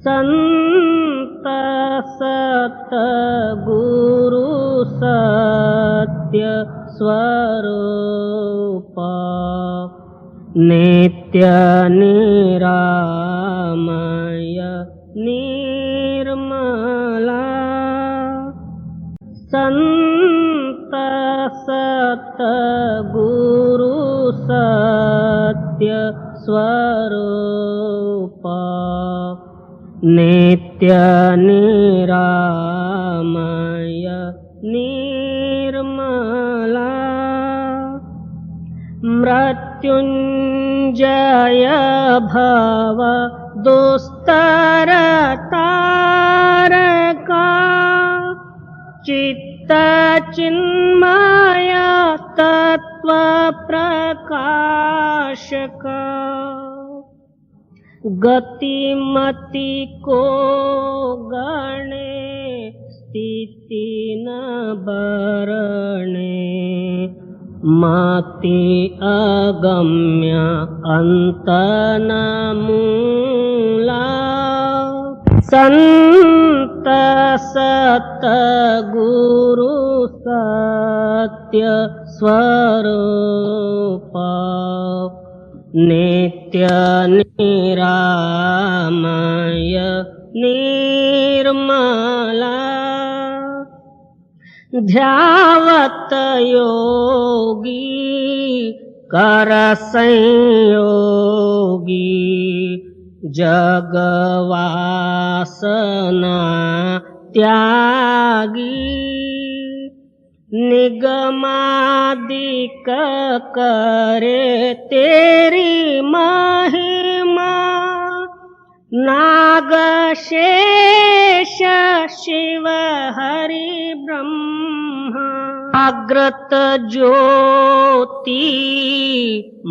संत सतगुरु सत्य स्वरूप नित्य निरामय निर्मला संत सतगुरु सत्य स्वरूप नित्य निरामय निर्मला मृत्युंजय भव दुस्तर तारका चित्त चिन्मय तत्व प्रकाशका गतिमति को गणे स्थिति न बरणे मति अगम्य अंत न मूला संत सतगुरु सत्य स्वरूप नित्य निरामय निर्मला ध्यावत योगी कर संयोगी जगवासना त्यागी निगमादिक करे तेरी महिमा नाग शेष शिव हरि ब्रह्मा अग्रत ज्योति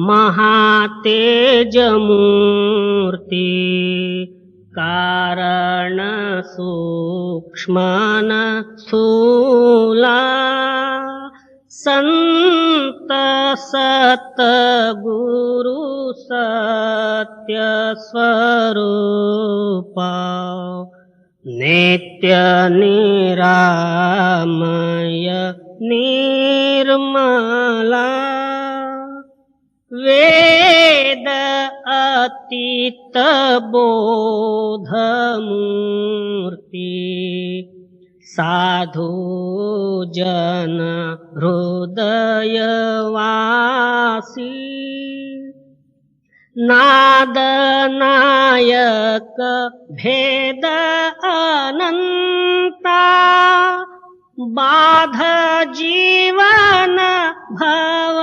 महातेज मूर्ति कारण सूक्ष्मन स्थूला संत सतगुरु सत्य स्वरूप नित्य निरामय निर्मला वेद अतीत बोध मूर्ति साधु जन हृदय वासी नाद नायक भेद अनंता बाध जीवन भव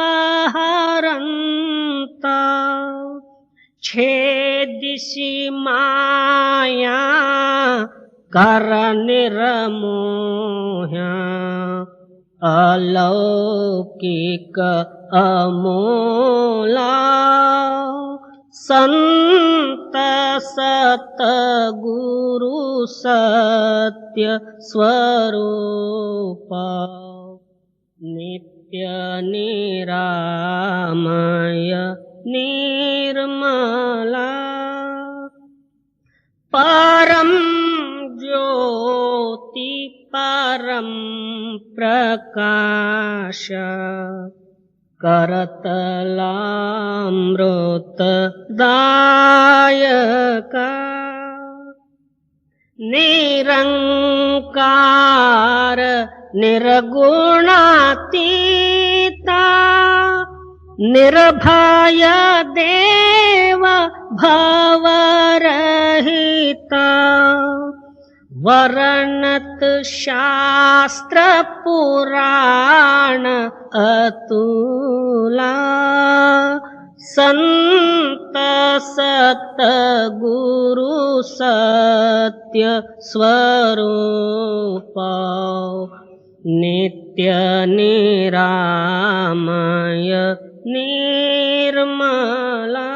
हरंता छेदिसि माया कर निर्मोह्या अलौकिक अमोला संत सतगुरु सत्य स्वरूप नित्य निरामय निर्मला परम ज्योति परम प्रकाश करतलामृत दायका निरंकार निर्गुणातीता निर्भय देव भवरहिता वर्णत शास्त्र पुराण अतुला संत सतगुरु सत्य स्वरूप नित्य निरामय निर्मला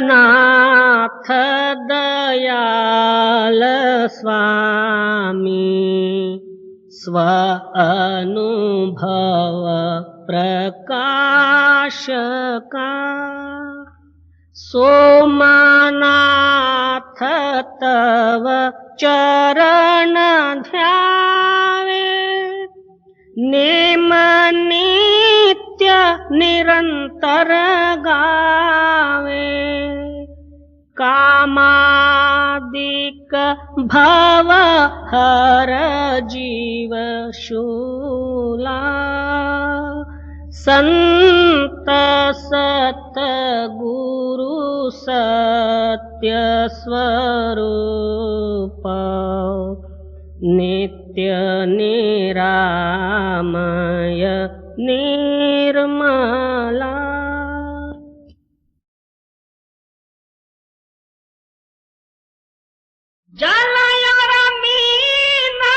दीननाथ दयाल स्वामी स्व अनुभव प्रकाश का सोमनाथ तव चरण ध्यावे नेम नित्य निरंतर गावे कामादिक भव हर जीव शूला संत सत गुरु सत्य स्वरूप नित्य निरामय निर्मला। जलयर मीना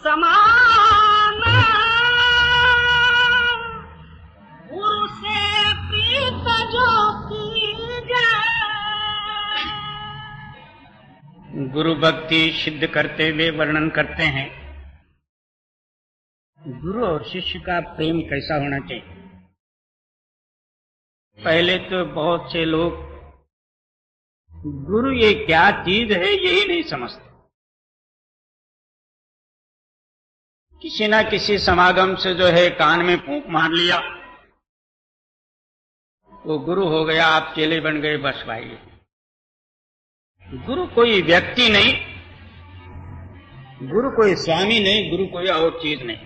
समान गुरु से प्रीत जो कीजे। गुरु भक्ति सिद्ध करते हुए वर्णन करते हैं गुरु और शिष्य का प्रेम कैसा होना चाहिए। पहले तो बहुत से लोग गुरु ये क्या चीज है यही नहीं समझते। किसी ना किसी समागम से जो है कान में फूंक मार लिया, वो गुरु हो गया, आप चेले बन गए, बस भाई। गुरु कोई व्यक्ति नहीं, गुरु कोई स्वामी नहीं, गुरु कोई और चीज नहीं।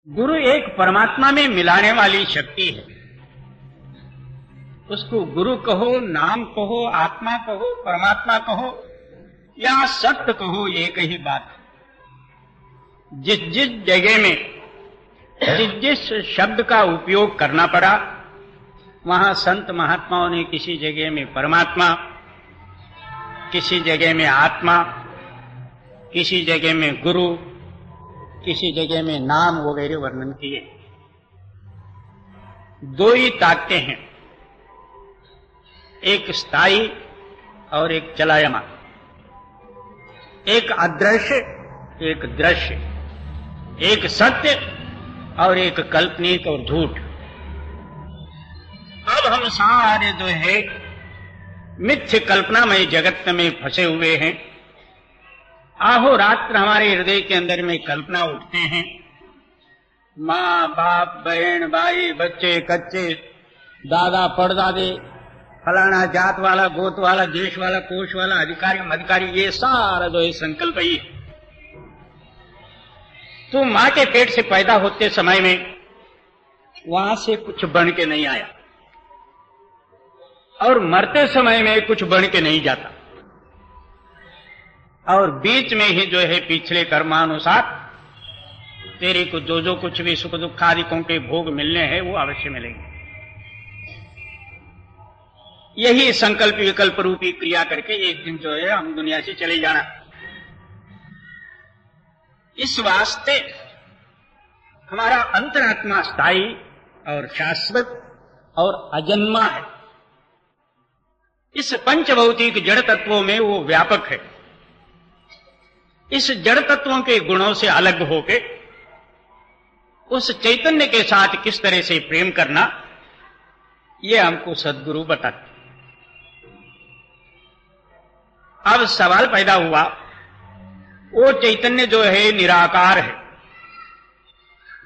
गुरु एक परमात्मा में मिलाने वाली शक्ति है। उसको गुरु कहो, नाम कहो, आत्मा कहो, परमात्मा कहो या सत्य कहो, एक ही बात है। जिस जिस जगह में जिस शब्द का उपयोग करना पड़ा, वहां संत महात्माओं ने किसी जगह में परमात्मा, किसी जगह में आत्मा, किसी जगह में गुरु, किसी जगह में नाम वगैरह वर्णन किए। दो ही ताकतें हैं, एक स्थायी और एक चलायमान, एक अदृश्य एक दृश्य, एक सत्य और एक काल्पनिक और झूठ। अब हम सारे जो है मिथ्य कल्पनामय जगत में फंसे हुए हैं। आहो रात्र हमारे हृदय के अंदर में कल्पना उठते हैं, माँ बाप बहन भाई बच्चे कच्चे दादा परदादे फलाना जात वाला गोत वाला देश वाला कोष वाला अधिकारी मधिकारी, ये सारा जो है संकल्प ही है। तो माँ के पेट से पैदा होते समय में वहां से कुछ बन के नहीं आया और मरते समय में कुछ बन के नहीं जाता, और बीच में ही जो है पिछले कर्मानुसार तेरे को जो जो कुछ भी सुख दुख आदिकों के भोग मिलने हैं वो अवश्य मिलेंगे। यही संकल्प विकल्प रूपी क्रिया करके एक दिन जो है हम दुनिया से चले जाना। इस वास्ते हमारा अंतरात्मा स्थायी और शाश्वत और अजन्मा है। इस पंचभौतिक जड़ तत्वों में वो व्यापक है। इस जड़ तत्वों के गुणों से अलग होके उस चैतन्य के साथ किस तरह से प्रेम करना, ये हमको सद्गुरु बताते। अब सवाल पैदा हुआ, वो चैतन्य जो है निराकार है,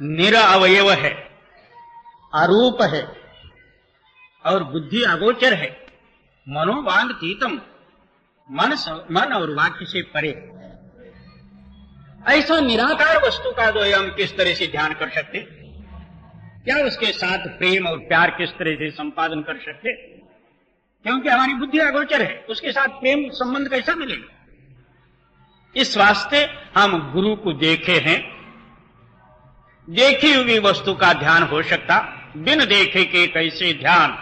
निरअवयव है, अरूप है और बुद्धि अगोचर है, मनोवांगतीतम, मन और वाक्य से परे। ऐसा निराकार वस्तु का जो है हम किस तरह से ध्यान कर सकते, क्या उसके साथ प्रेम और प्यार किस तरह से संपादन कर सकते? क्योंकि हमारी बुद्धि अगोचर है, उसके साथ प्रेम संबंध कैसा मिलेगा? इस वास्ते हम गुरु को देखे हैं। देखी हुई वस्तु का ध्यान हो सकता, बिन देखे के कैसे ध्यान?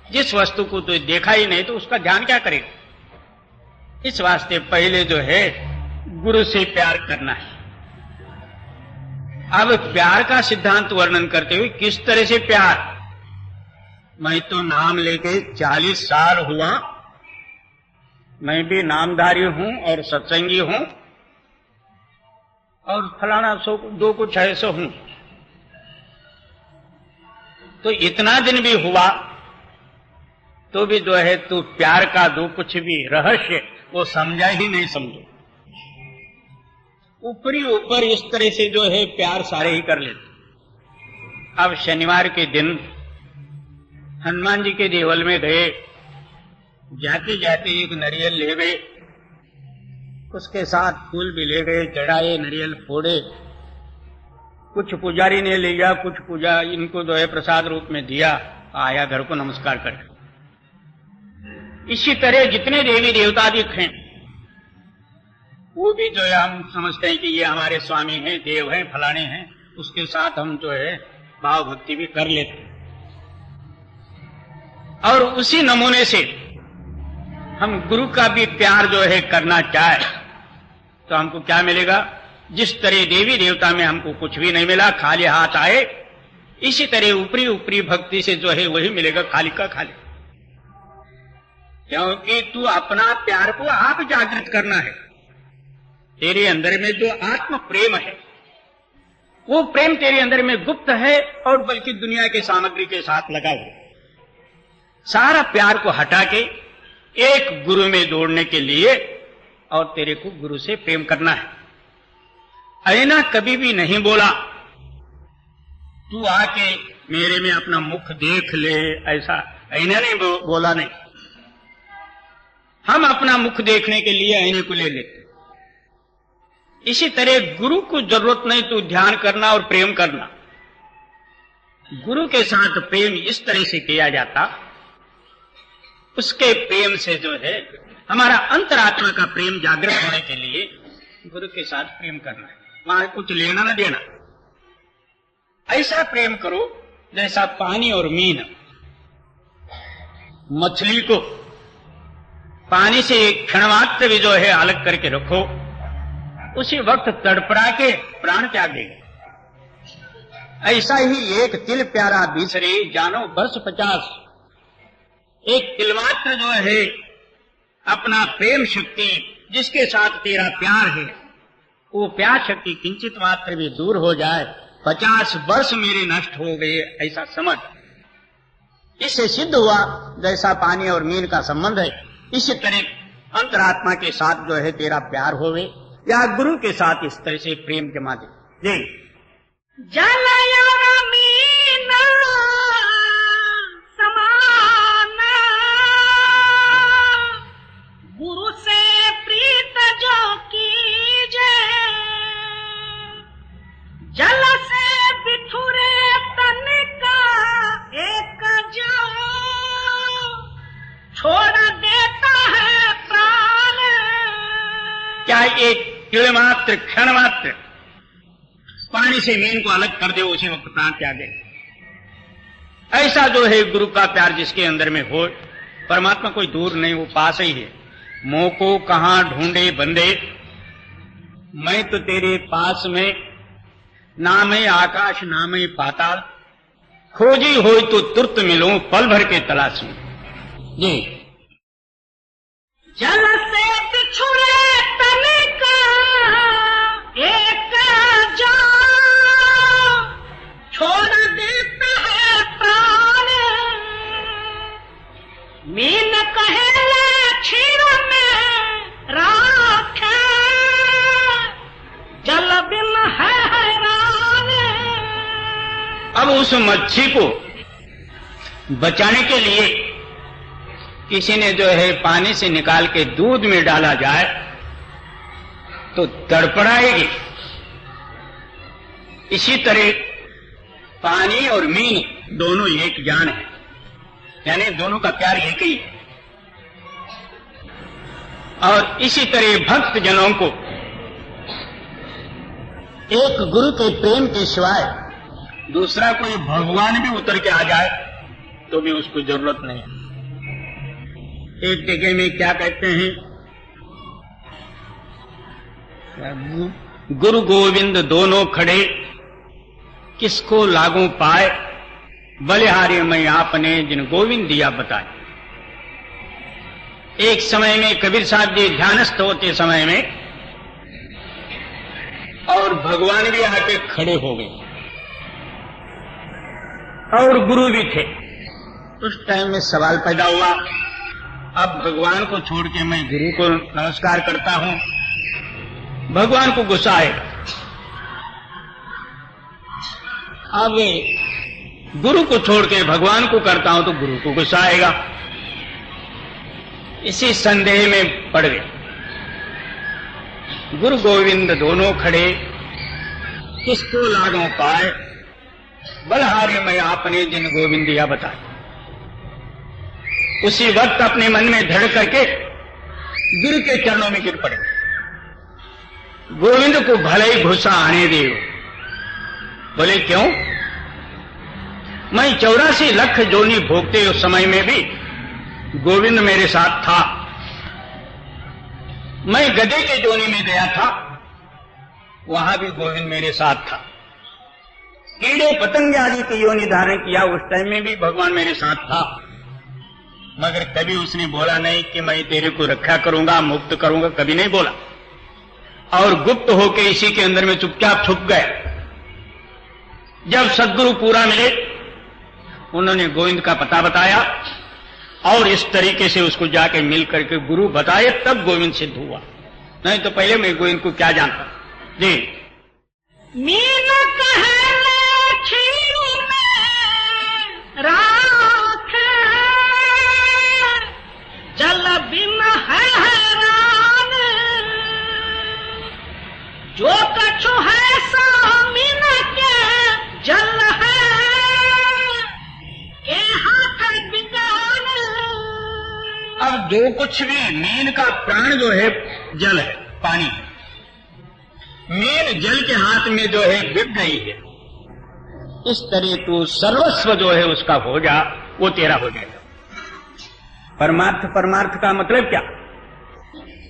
जिस वस्तु को तो देखा ही नहीं तो उसका ध्यान क्या करेगा? इस वास्ते पहले जो है गुरु से प्यार करना है। अब प्यार का सिद्धांत वर्णन करते हुए किस तरह से प्यार। मैं तो नाम लेके 40 साल हुआ, मैं भी नामधारी हूं और सत्संगी हूं और फलाना सो दो कुछ ऐसा हूं। तो इतना दिन भी हुआ तो भी जो है तू प्यार का दो कुछ भी रहस्य वो समझा ही नहीं समझो। ऊपरी ऊपर इस तरह से जो है प्यार सारे ही कर लेते। अब शनिवार के दिन हनुमान जी के देवल में गए, जाते जाते एक नारियल ले गए, उसके साथ फूल भी ले गए, चढ़ाए, नारियल फोड़े, कुछ पुजारी ने लिया, कुछ पूजा इनको जो है प्रसाद रूप में दिया, आया घर को नमस्कार कर। इसी तरह जितने देवी देवता दिखे वो भी जो है हम समझते हैं कि ये हमारे स्वामी हैं, देव हैं, फलाने हैं, उसके साथ हम जो है भाव भक्ति भी कर लेते। और उसी नमूने से हम गुरु का भी प्यार जो है करना चाहे तो हमको क्या मिलेगा? जिस तरह देवी देवता में हमको कुछ भी नहीं मिला, खाली हाथ आए, इसी तरह ऊपरी ऊपरी भक्ति से जो है वही मिलेगा, खाली का खाली। क्योंकि तू अपना प्यार को आप जागृत करना है। तेरे अंदर में जो आत्म प्रेम है वो प्रेम तेरे अंदर में गुप्त है और बल्कि दुनिया के सामग्री के साथ लगा हुआ। सारा प्यार को हटा के एक गुरु में दौड़ने के लिए और तेरे को गुरु से प्रेम करना है। ऐना कभी भी नहीं बोला तू आके मेरे में अपना मुख देख ले, ऐसा ऐना नहीं बोला। नहीं, हम अपना मुख देखने के लिए ऐने को ले लेते। इसी तरह गुरु को जरूरत नहीं तू ध्यान करना और प्रेम करना। गुरु के साथ प्रेम इस तरह से किया जाता, उसके प्रेम से जो है हमारा अंतरात्मा का प्रेम जागृत होने के लिए गुरु के साथ प्रेम करना है, वहां कुछ लेना ना देना। ऐसा प्रेम करो जैसा पानी और मीन मछली को पानी से एक क्षणमात्र भी जो है अलग करके रखो, उसी वक्त तड़पड़ा के प्राण त्याग देगा। ऐसा ही एक तिल प्यारा बिसरे जानो वर्ष 50। एक तिल मात्र जो है अपना प्रेम शक्ति जिसके साथ तेरा प्यार है, वो प्यार शक्ति किंचित मात्र भी दूर हो जाए, 50 वर्ष मेरे नष्ट हो गए ऐसा समझ। इससे सिद्ध हुआ जैसा पानी और मीन का संबंध है, इसी तरह अंतरात्मा के साथ जो है तेरा प्यार होवे या गुरु के साथ इस तरह से प्रेम जमा दे। जी जलया मीना समान गुरु से प्रीत जो कीजे, जल से बिछुरे तन का एक जो छोड़ देता है प्राण। क्या एक तिल मात्र क्षण मात्र पानी से मीन को अलग कर दे, उसी वक्त प्राण त्यागे। ऐसा जो है गुरु का प्यार जिसके अंदर में हो, परमात्मा कोई दूर नहीं, वो पास ही है। मोह को कहां ढूंढे बंदे, मैं तो तेरे पास में, ना मैं आकाश ना मैं पाताल, खोजी हो तो तुरत मिलूं पल भर के तलाश में। जी जल से बिछुड़े तन का एक जो छोड़ देता है प्राण। मीन कहेले क्षीर में राख, जल बिन है हैरान। अब उस मच्छी को बचाने के लिए किसी ने जो है पानी से निकाल के दूध में डाला जाए तो तड़पड़ाएगी। इसी तरह पानी और मीन दोनों एक जान है, यानी दोनों का प्यार एक ही है। और इसी तरह भक्त जनों को एक गुरु के प्रेम के सिवाय दूसरा कोई भगवान भी उतर के आ जाए तो भी उसको जरूरत नहीं है। एक जगह में क्या कहते हैं, गुरु गोविंद दोनों खड़े किसको लागू पाए, बलिहारी मैं आपने जिन गोविंद दिया बताए। एक समय में कबीर साहब जी ध्यानस्थ होते समय में और भगवान भी आके खड़े हो गए। और गुरु भी थे। उस टाइम में सवाल पैदा हुआ, अब भगवान को छोड़ के मैं गुरु को नमस्कार करता हूं, भगवान को गुस्सा आएगा। अब गुरु को छोड़ के भगवान को करता हूं तो गुरु को गुस्सा आएगा। इसी संदेह में पड़ गए। गुरु गोविंद दोनों खड़े, किसको लागू पाए, बलहारी मैं आपने जिन गोविंदिया बताए। उसी वक्त अपने मन में धड़ करके गुरु के चरणों में गिर पड़े। गोविंद को भले ही गुस्सा आने दे। बोले क्यों? मैं 84 लाख जोनी भोगते उस समय में भी गोविंद मेरे साथ था। मैं गधे के जोनी में गया था, वहां भी गोविंद मेरे साथ था। कीड़े पतंग आदि की योनि धारण किया, उस टाइम में भी भगवान मेरे साथ था। मगर कभी उसने बोला नहीं कि मैं तेरे को रक्षा करूंगा, मुक्त करूंगा, कभी नहीं बोला। और गुप्त होके इसी के अंदर में चुपचाप छुप गया। जब सद्गुरु पूरा मिले, उन्होंने गोविंद का पता बताया और इस तरीके से उसको जाके मिल करके गुरु बताए, तब गोविंद सिद्ध हुआ। नहीं तो पहले मैं गोविंद को क्या जानता। जी मीन कहले खीर में राख, जल बिन है हैरान, जो कछु है सामिन के जल है, के हाथ बिगान। अब जो कुछ भी, मीन का प्राण जो है जल है, पानी है। मीन जल के हाथ में जो है बिक गई है। इस तरह तू सर्वस्व जो है उसका हो जा, वो तेरा हो जाएगा। परमार्थ, परमार्थ का मतलब क्या?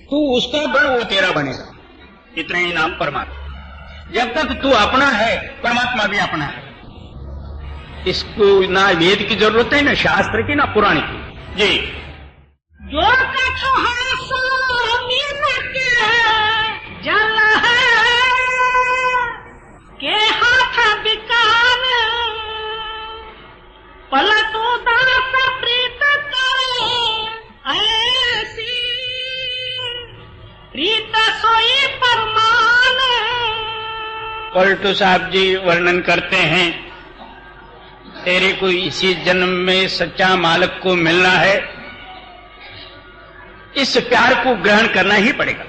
तू उसका बन, वो तेरा बनेगा। इतना ही नाम परमार्थ। जब तक तू अपना है, परमात्मा भी अपना है। इसको ना वेद की जरूरत है, ना शास्त्र की, ना पुराण की। जी जो कछु है सामिन के जल है, के हाथ बिकान। पलटो दास प्रीत करे ऐसी, प्रीत सोई परमान। पलटू साहब जी वर्णन करते हैं, तेरे को इसी जन्म में सच्चा मालिक को मिलना है, इस प्यार को ग्रहण करना ही पड़ेगा।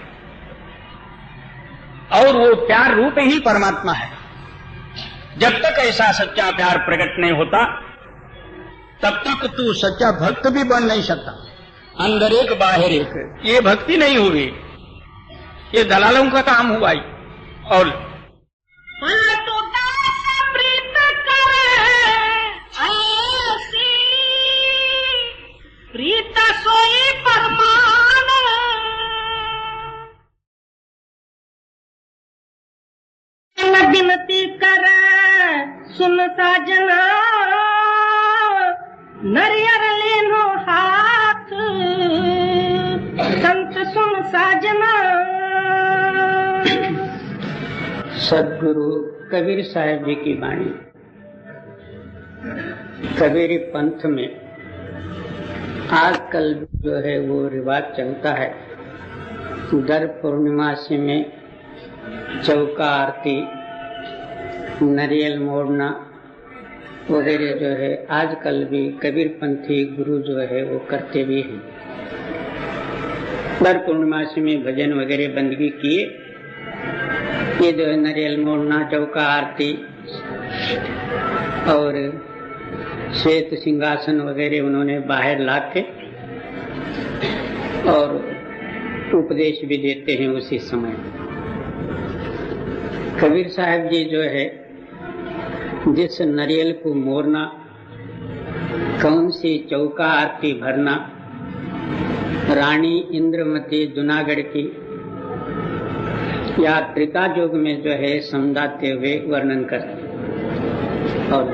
और वो प्यार रूप ही परमात्मा है। जब तक ऐसा सच्चा प्यार प्रकट नहीं होता, तब तक तू सच्चा भक्त भी बन नहीं सकता। अंदर एक बाहर एक, ये भक्ति नहीं हुई, ये दलालों का काम हुआ ही। और पलटो दास प्रीत करे ऐसी, प्रीत सोई परमान। विनती करे सुन साजना, नरियर लेनो हाथ, संत सुन साजना। सदगुरु कबीर साहब जी की वाणी। कबीरी पंथ में आजकल जो है वो रिवाज चलता है, दर पूर्णिमासी में चौका आरती, नारियल मोड़ना वगैरह जो है आजकल भी कबीर पंथी गुरु जो है वो करते भी हैं। दर पूर्णिमासी में भजन वगैरह बंदगी किए, ये जो है नारियल मोड़ना, चौका आरती और श्वेत सिंहासन वगैरह उन्होंने बाहर लाके और उपदेश भी देते हैं उसी समय। कबीर साहब जी जो है जिस नारियल को मोड़ना, कौन सी चौका आरती भरना, रानी इंद्रमती जूनागढ़ की या त्रेता युग में जो है समझाते हुए वर्णन करते। और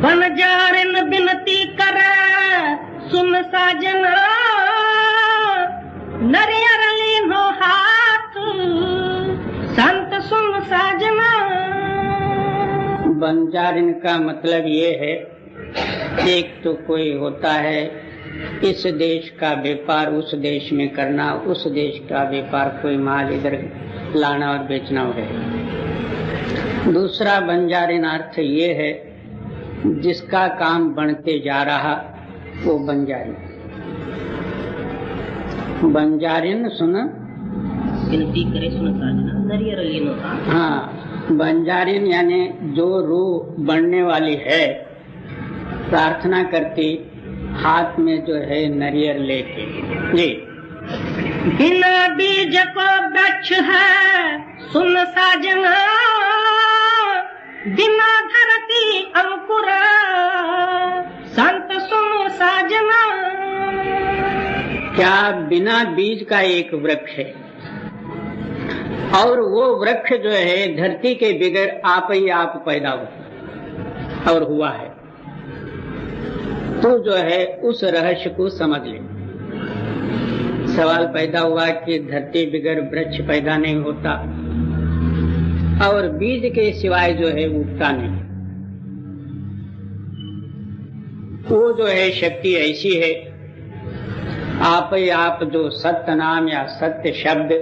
बनजारिन बिनती करे सुन साजना, नरियर लीनो हाथ, संत सुन साजना। बंजारिन का मतलब ये है, एक तो कोई होता है इस देश का व्यापार उस देश में करना, उस देश का व्यापार कोई माल इधर लाना और बेचना है। दूसरा बंजारिन अर्थ ये है जिसका काम बढ़ते जा रहा वो बंजारिन। बंजारिन सुन विनती करे सुन साजना नरियर लीनो। हाँ, बंजारिन यानी जो रूह बढ़ने वाली है, प्रार्थना करती हाथ में जो है नरियर लेके। जी, बिना बीज को वृक्ष है सुन साजना, बिना धरती अंकुर संत सुन साजना। क्या बिना बीज का एक वृक्ष है और वो वृक्ष जो है धरती के बगैर आप ही आप पैदा हुआ और हुआ है, तो जो है उस रहस्य को समझ ले। सवाल पैदा हुआ कि धरती बगैर वृक्ष पैदा नहीं होता और बीज के सिवाय जो है उगता नहीं। वो जो है शक्ति ऐसी है, आप ही आप जो सत्य नाम या सत्य शब्द,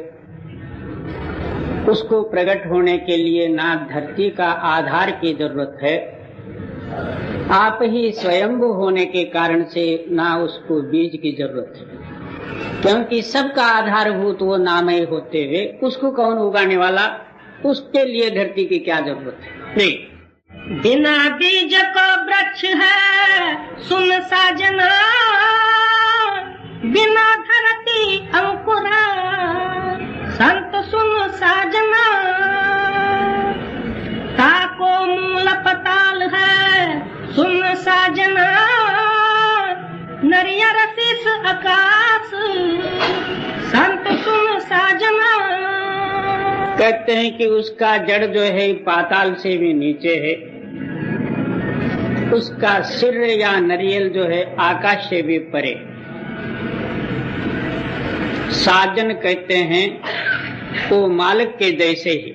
उसको प्रकट होने के लिए ना धरती का आधार की जरूरत है, आप ही स्वयंभू होने के कारण से ना उसको बीज की जरूरत है, क्योंकि सबका आधारभूत वो नाम ही होते हुए उसको कौन उगाने वाला, उसके लिए धरती की क्या जरूरत है। नहीं, बिना बीज को वृक्ष है सुन साजना, बिना धरती अंकुर संत सुन साजना। ताको मूल पताल है सुन साजना, नरियर शीस आकाश संत सुन साजना। कहते हैं कि उसका जड़ जो है पाताल से भी नीचे है, उसका सिर या नरियल जो है आकाश से भी परे। साजन कहते हैं वो मालिक के जैसे ही,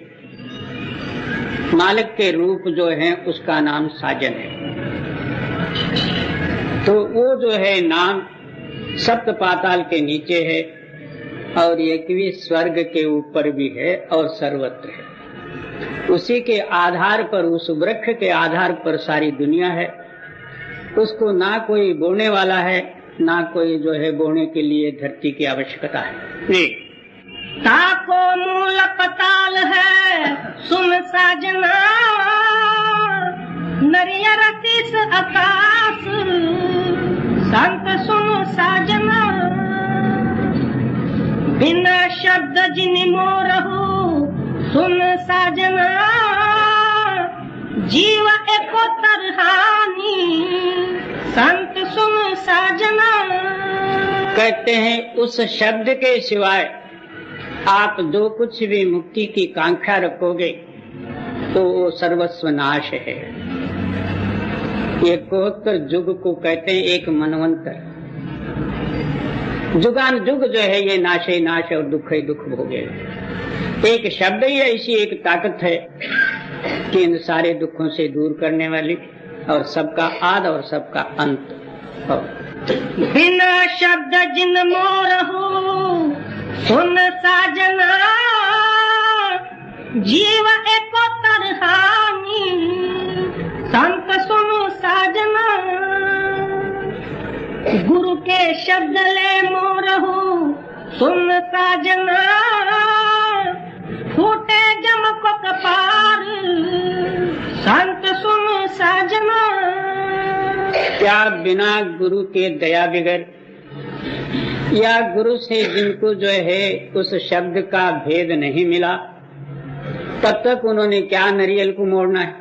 मालिक के रूप जो है उसका नाम साजन है। तो वो जो है नाम सप्त पाताल के नीचे है और 21 स्वर्ग के ऊपर भी है और सर्वत्र है। उसी के आधार पर, उस वृक्ष के आधार पर सारी दुनिया है। उसको ना कोई बोने वाला है, ना कोई जो है बोने के लिए धरती की आवश्यकता है। ताको मूल पताल है सुन साजना, नरियर शीस आकाश संत सुन साजना। बिना शब्द जिन मोरहु सुन साजना, जीव एको तरहानी संत सुन साजना। कहते हैं उस शब्द के सिवाय आप जो कुछ भी मुक्ति की कांक्षा रखोगे तो वो सर्वस्व नाश है। ये 71 युग को कहते हैं एक मनवंतर। जुगान जुग जो है ये नाश ही नाश और दुख ही दुख भोगे। एक शब्द ही ऐसी एक ताकत है कि इन सारे दुखों से दूर करने वाली और सबका आद और सबका अंत। बिना शब्द जिन मोरहु सुन साजना, जीव एको तरहानी संत सुन साजना। गुरु के शब्द ले मोरहु सुन साजना, फूटे जम को कपार संत सुन साजना। क्या बिना गुरु के दया बगैर या गुरु से जिनको जो है उस शब्द का भेद नहीं मिला, तब तक उन्होंने क्या नरियल को मोड़ना है।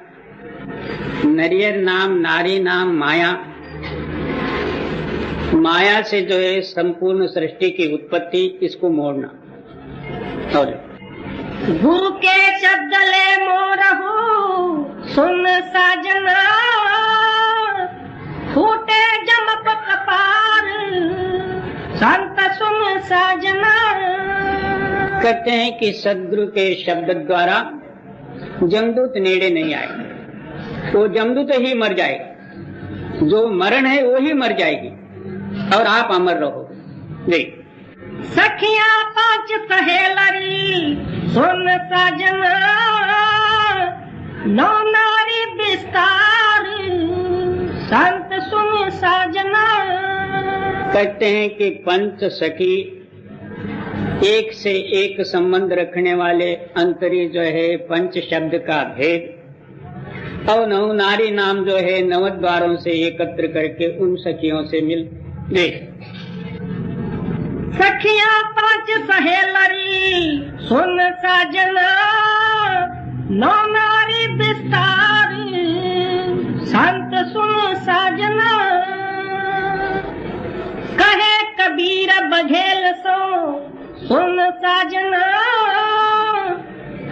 नरियल नाम, नारी नाम माया, माया से जो है संपूर्ण सृष्टि की उत्पत्ति, इसको मोड़ना। और गुरु के शब्द ले मोरहु सुन साजना, फूटे जमक कपार संत सुन साजना। कहते हैं कि सदगुरु के शब्द द्वारा जमदूत नेड़े नहीं आए। वो जमदूत ही मर जाएगा, जो मरण है वो ही मर जाएगी और आप अमर रहोगे। देख सखिया पांच सहेलरी सुन साजन, नौ नारी विस्तार संत सुन साजना। कहते हैं कि पंच सखी एक से एक संबंध रखने वाले अंतरी जो है पंच शब्द का भेद, और नौ नारी नाम जो है नव द्वारों से एकत्र करके उन सखियों से मिल। देख सखिया पांच सहेलरी सुन साजन, नौ नारी विस्तार संत सुन साजना। कहे कबीर बघेल सो सुन साजना,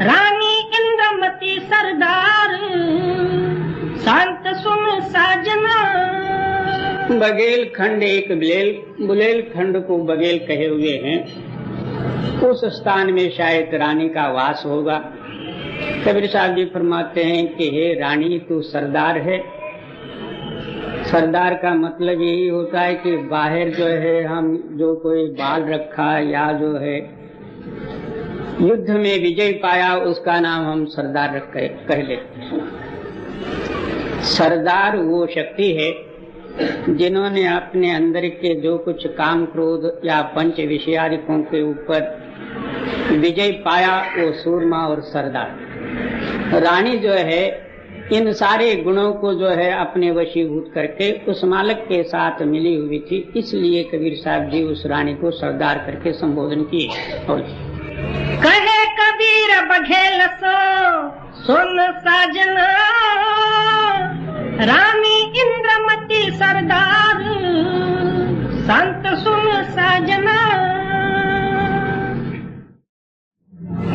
रानी इंद्रमती सरदार संत सुन साजना। बघेल खंड एक बुलेल खंड को बघेल कहे हुए हैं। उस स्थान में शायद रानी का वास होगा। कबीर साहब जी फरमाते हैं कि हे रानी तू सरदार है। सरदार का मतलब यही होता है कि बाहर जो है हम जो कोई बाल रखा या जो है युद्ध में विजय पाया उसका नाम हम सरदार कह लेते हैं। सरदार वो शक्ति है जिन्होंने अपने अंदर के जो कुछ काम क्रोध या पंच विषयादिकों के ऊपर विजय पाया वो सूरमा और सरदार। रानी जो है इन सारे गुणों को जो है अपने वशीभूत करके उस मालिक के साथ मिली हुई थी, इसलिए कबीर साहब जी उस रानी को सरदार करके संबोधन किए। और कहे कबीर बघेल सो सुन साजन, रानी इंद्रमती सरदार संत सुन साजना।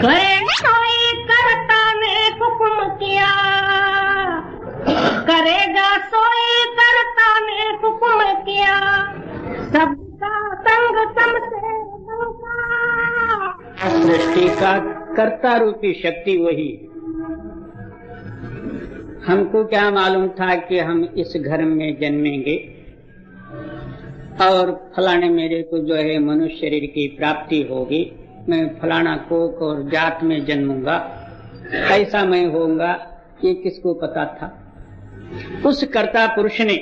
कहे कोई करता ने हुक्म किया, करेगा सोई करता ने हुक्म किया। सबका संग समसे सृष्टि का कर्ता रूपी शक्ति वही है। हमको क्या मालूम था कि हम इस घर में जन्मेंगे और फलाने मेरे को जो है मनुष्य शरीर की प्राप्ति होगी, मैं फलाना कोक और जात में जन्मूंगा, ऐसा मैं होऊंगा, ये किसको पता था। उस कर्ता पुरुष ने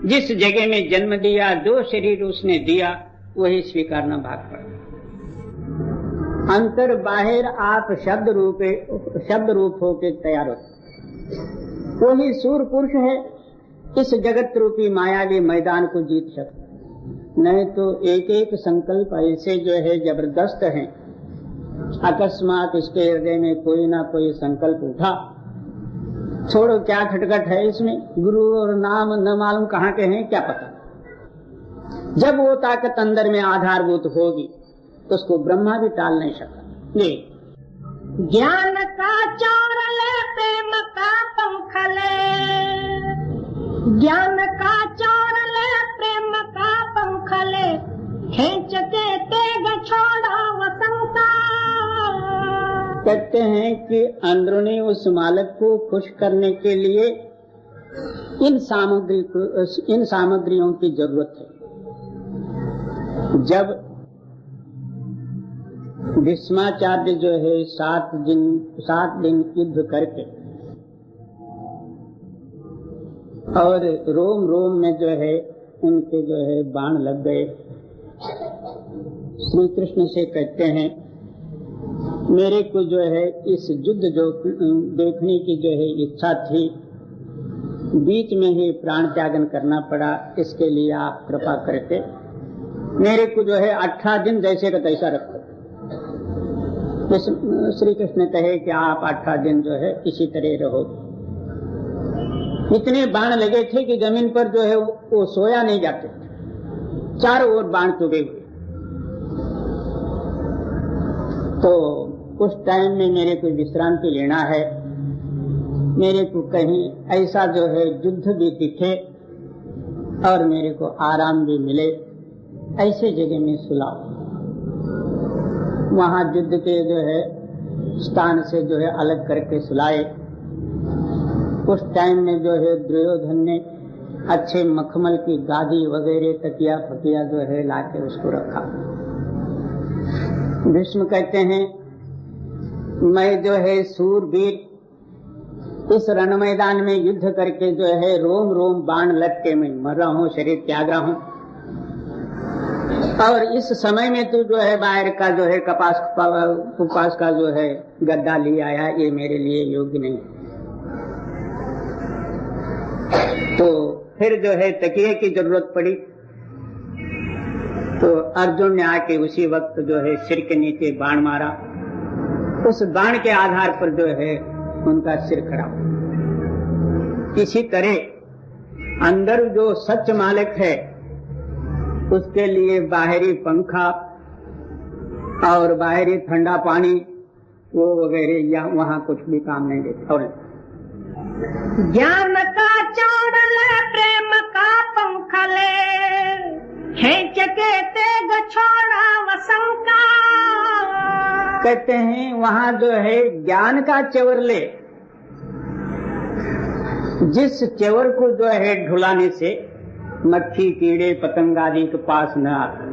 जिस जगह में जन्म दिया, जो शरीर उसने दिया, वही स्वीकारना भाग पड़ा। अंतर बाहर आप शब्द रूप होके तैयार होते, वही सूर पुरुष है इस जगत रूपी मायावी मैदान को जीत सकता। नहीं तो एक एक संकल्प ऐसे जो है जबरदस्त है, अकस्मात इसके हृदय में कोई ना कोई संकल्प उठा, छोड़ो क्या खटखट है इसमें, गुरु और नाम न मालूम कहाँ के हैं क्या पता। जब वो ताकत अंदर में आधारभूत होगी तो उसको ब्रह्मा भी टाल नहीं सकता। ये ज्ञान का चोर ले प्रेम का पंख ले, ज्ञान का चोर ले प्रेम का पंख ले, खींच के तेग छोड़ा वसंता। कहते हैं कि अंदरूनी उस मालिक को खुश करने के लिए इन सामग्रियों की जरूरत है। जब भीष्माचार्य जो है 7 दिन युद्ध करके और रोम रोम में जो है उनके जो है बाण लग गए, श्री कृष्ण से कहते हैं मेरे को जो है इस युद्ध जो देखने की जो है इच्छा थी, बीच में ही प्राण त्यागन करना पड़ा, इसके लिए आप कृपा करके मेरे को जो है 18 दिन जैसे का तैसा रखो। श्री कृष्ण कहे कि आप 18 दिन जो है इसी तरह रहो। इतने बाण लगे थे कि जमीन पर जो है वो सोया नहीं जाते, चारों ओर बाण चुभे हुए। तो उस टाइम में मेरे को विश्रांति लेना है, मेरे को कहीं ऐसा जो है युद्ध भी दिखे और मेरे को आराम भी मिले, ऐसे जगह में सुलाओ। वहां युद्ध के जो है स्थान से जो है अलग करके सुलाए। उस टाइम में जो है दुर्योधन ने अच्छे मखमल की गादी वगैरह तकिया फकिया जो है लाके उसको रखा। भीष्म कहते हैं मैं जो है सूरवीर इस रण मैदान में युद्ध करके जो है रोम रोम बाण लग के मैं मर रहा हूँ, शरीर त्याग रहा हूँ, और इस समय में तू जो है बाहर का जो है कपास का जो है गद्दा ले आया, ये मेरे लिए योग्य नहीं। तो फिर जो है तकिए की जरूरत पड़ी, तो अर्जुन ने आके उसी वक्त जो है सिर के नीचे बाण मारा। उस बाण के आधार पर जो है उनका सिर खड़ा हुआ। इसी तरह अंदर जो सच मालिक है उसके लिए बाहरी पंखा और बाहरी ठंडा पानी वो वगैरह या वहाँ कुछ भी काम नहीं देते। और ज्ञान का चौड़ल प्रेम का पंख ले, खींच के तेग छोड़ा वसंका। कहते हैं वहाँ जो है ज्ञान का चवर ले, जिस चवर को जो है ढुलाने से मक्खी कीड़े पतंग आदि के पास न आते,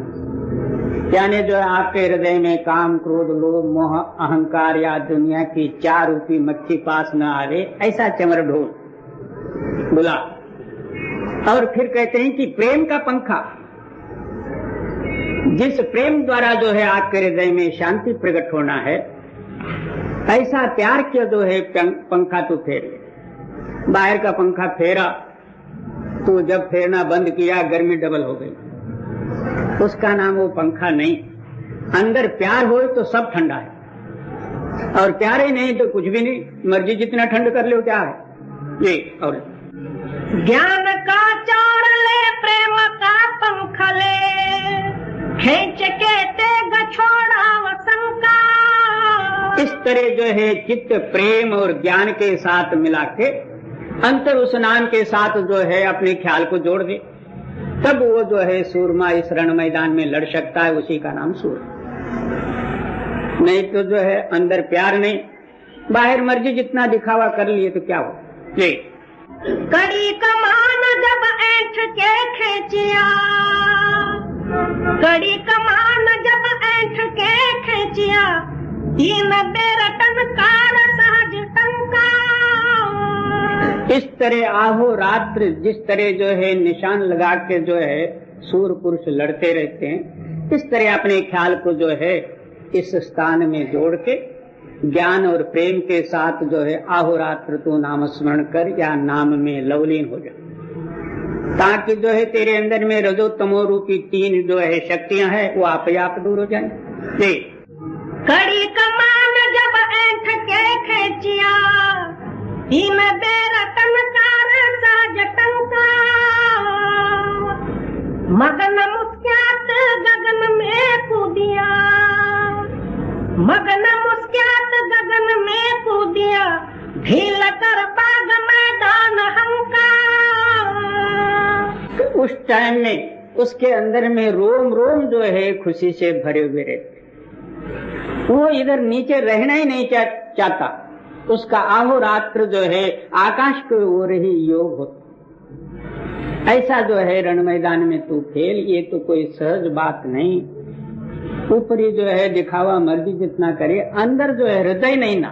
यानी जो है आपके हृदय में काम क्रोध लोभ मोह अहंकार या दुनिया की चार रूपी मक्खी पास न आवे, ऐसा चवर ढोल बुला। और फिर कहते हैं कि प्रेम का पंखा, जिस प्रेम द्वारा जो है आपके हृदय में शांति प्रकट होना है, ऐसा प्यार किया जो है पंखा तो फेर ले। बाहर का पंखा फेरा तो जब फेरना बंद किया गर्मी डबल हो गई, उसका नाम वो पंखा नहीं। अंदर प्यार हो तो सब ठंडा है, और प्यार ही नहीं तो कुछ भी नहीं, मर्जी जितना ठंड कर लो क्या है ये। और ज्ञान का चौड़ ले प्रेम का पंख ले, खींच के तेग छोड़ा वसंका। इस तरह जो है चित्त प्रेम और ज्ञान के साथ मिला के अंतर उस नाम के साथ जो है अपने ख्याल को जोड़ दे, तब वो जो है सूरमा इस रण मैदान में लड़ सकता है, उसी का नाम सूर। नहीं तो जो है अंदर प्यार नहीं, बाहर मर्जी जितना दिखावा कर लिए तो क्या हो। ये कड़ी कमान जब ऐंठ के खींचिया, कड़ी कमान जब ऐंठ के खींचिया, तीन बेर टनकार सहज टंका। इस तरह आहो रात्र जिस तरह जो है निशान लगा के जो है सूर पुरुष लड़ते रहते हैं, इस तरह अपने ख्याल को जो है इस स्थान में जोड़ के ज्ञान और प्रेम के साथ जो है आहो रात्र तू नाम स्मरण कर या नाम में लवलीन हो जा, ताकि जो है तेरे अंदर में रजो तमो रूपी तीन जो है शक्तियां हैं वो आप ही आप दूर हो जाए। कड़ी कमान जब ऐंठ के खींचिया, तीन बेर टनकार सहज टंका। मगन मुस्क्यात गगन में कूदिया, मगन मुस्क्यात गगन में कूदिया, ढील कर बाग मैदान हंका। उस टाइम में उसके अंदर में रोम रोम जो है खुशी से भरे हुए रहते, वो इधर नीचे रहना ही नहीं चाहता, उसका आहो रात्र जो है आकाश की ओर ही योग होता। ऐसा जो है रण मैदान में तू खेल, ये तो कोई सहज बात नहीं। ऊपरी जो है दिखावा मर्जी जितना करे, अंदर जो है हृदय नहीं ना,